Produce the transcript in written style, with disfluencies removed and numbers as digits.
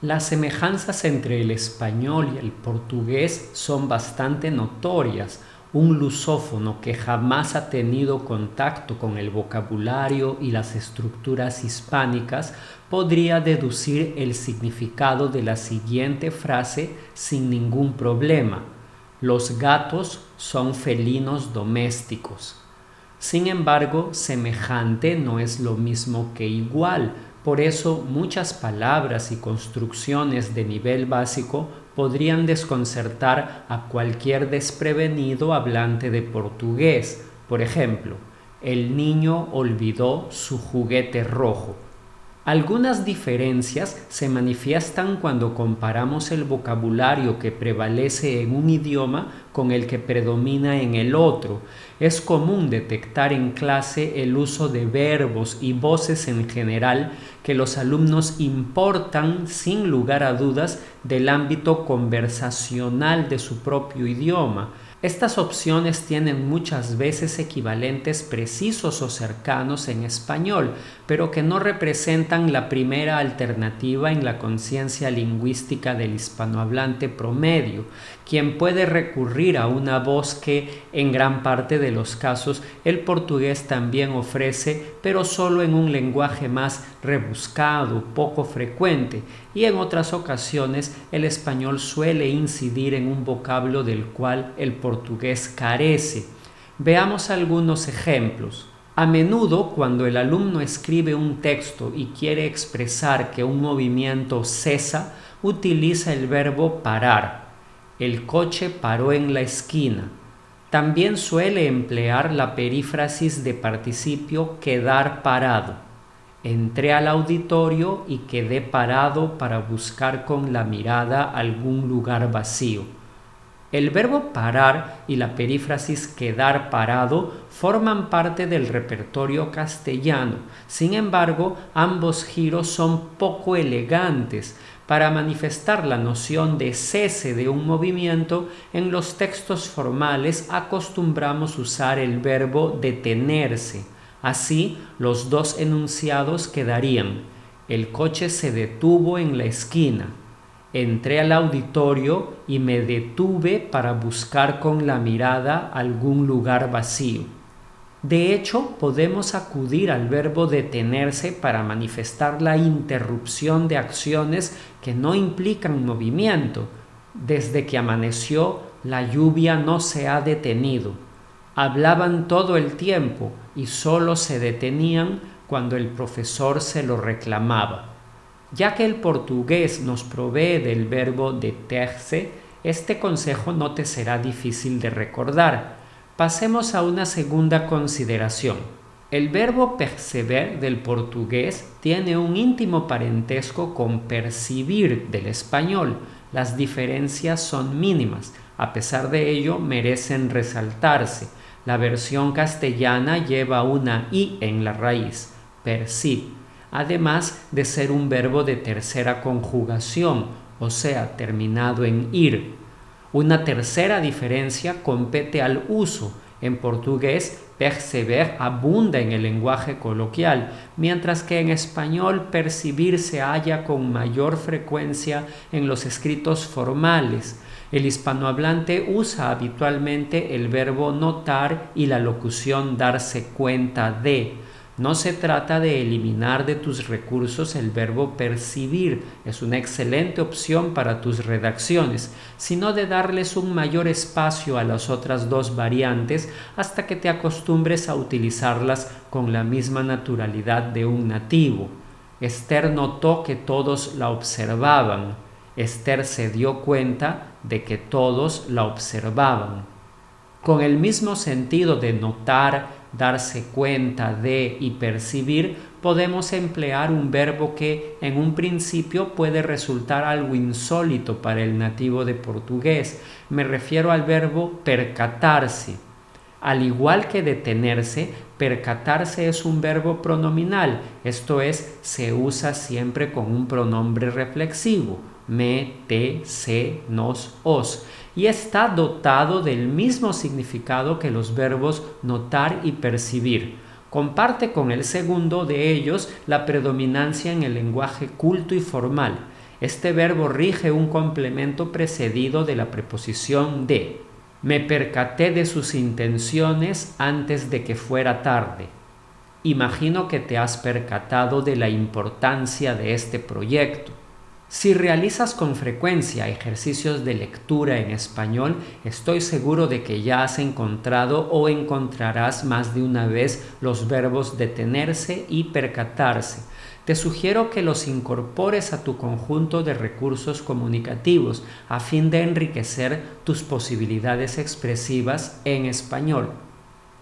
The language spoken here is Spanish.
Las semejanzas entre el español y el portugués son bastante notorias. Un lusófono que jamás ha tenido contacto con el vocabulario y las estructuras hispánicas podría deducir el significado de la siguiente frase sin ningún problema: los gatos son felinos domésticos. Sin embargo, semejante no es lo mismo que igual. Por eso, muchas palabras y construcciones de nivel básico podrían desconcertar a cualquier desprevenido hablante de portugués. Por ejemplo, el niño olvidó su juguete rojo. Algunas diferencias se manifiestan cuando comparamos el vocabulario que prevalece en un idioma con el que predomina en el otro. Es común detectar en clase el uso de verbos y voces en general que los alumnos importan sin lugar a dudas del ámbito conversacional de su propio idioma. Estas opciones tienen muchas veces equivalentes precisos o cercanos en español, pero que no representan la primera alternativa en la conciencia lingüística del hispanohablante promedio, quien puede recurrir a una voz que, en gran parte de los casos, el portugués también ofrece, pero solo en un lenguaje más rebuscado, poco frecuente, y en otras ocasiones el español suele incidir en un vocablo del cual el portugués carece. Veamos algunos ejemplos. A menudo, cuando el alumno escribe un texto y quiere expresar que un movimiento cesa, utiliza el verbo parar. El coche paró en la esquina. También suele emplear la perífrasis de participio quedar parado. Entré al auditorio y quedé parado para buscar con la mirada algún lugar vacío. El verbo parar y la perífrasis quedar parado forman parte del repertorio castellano. Sin embargo, ambos giros son poco elegantes. Para manifestar la noción de cese de un movimiento, en los textos formales acostumbramos usar el verbo detenerse. Así, los dos enunciados quedarían: el coche se detuvo en la esquina. Entré al auditorio y me detuve para buscar con la mirada algún lugar vacío. De hecho, podemos acudir al verbo detenerse para manifestar la interrupción de acciones que no implican movimiento. Desde que amaneció, la lluvia no se ha detenido. Hablaban todo el tiempo y solo se detenían cuando el profesor se lo reclamaba. Ya que el portugués nos provee del verbo deter-se, este consejo no te será difícil de recordar. Pasemos a una segunda consideración. El verbo perceber del portugués tiene un íntimo parentesco con percibir del español. Las diferencias son mínimas. A pesar de ello, merecen resaltarse. La versión castellana lleva una i en la raíz, percib, además de ser un verbo de tercera conjugación, o sea, terminado en ir. Una tercera diferencia compete al uso. En portugués, perceber abunda en el lenguaje coloquial, mientras que en español percibir se halla con mayor frecuencia en los escritos formales. El hispanohablante usa habitualmente el verbo notar y la locución darse cuenta de. No se trata de eliminar de tus recursos el verbo percibir, es una excelente opción para tus redacciones, sino de darles un mayor espacio a las otras dos variantes hasta que te acostumbres a utilizarlas con la misma naturalidad de un nativo. Esther notó que todos la observaban. Esther se dio cuenta de que todos la observaban. Con el mismo sentido de notar, darse cuenta de y percibir, podemos emplear un verbo que en un principio puede resultar algo insólito para el nativo de portugués. Me refiero al verbo percatarse. Al igual que detenerse, percatarse es un verbo pronominal, esto es, se usa siempre con un pronombre reflexivo, me, te, se, nos, os, y está dotado del mismo significado que los verbos notar y percibir. Comparte con el segundo de ellos la predominancia en el lenguaje culto y formal. Este verbo rige un complemento precedido de la preposición de. Me percaté de sus intenciones antes de que fuera tarde. Imagino que te has percatado de la importancia de este proyecto. Si realizas con frecuencia ejercicios de lectura en español, estoy seguro de que ya has encontrado o encontrarás más de una vez los verbos detenerse y percatarse. Te sugiero que los incorpores a tu conjunto de recursos comunicativos a fin de enriquecer tus posibilidades expresivas en español.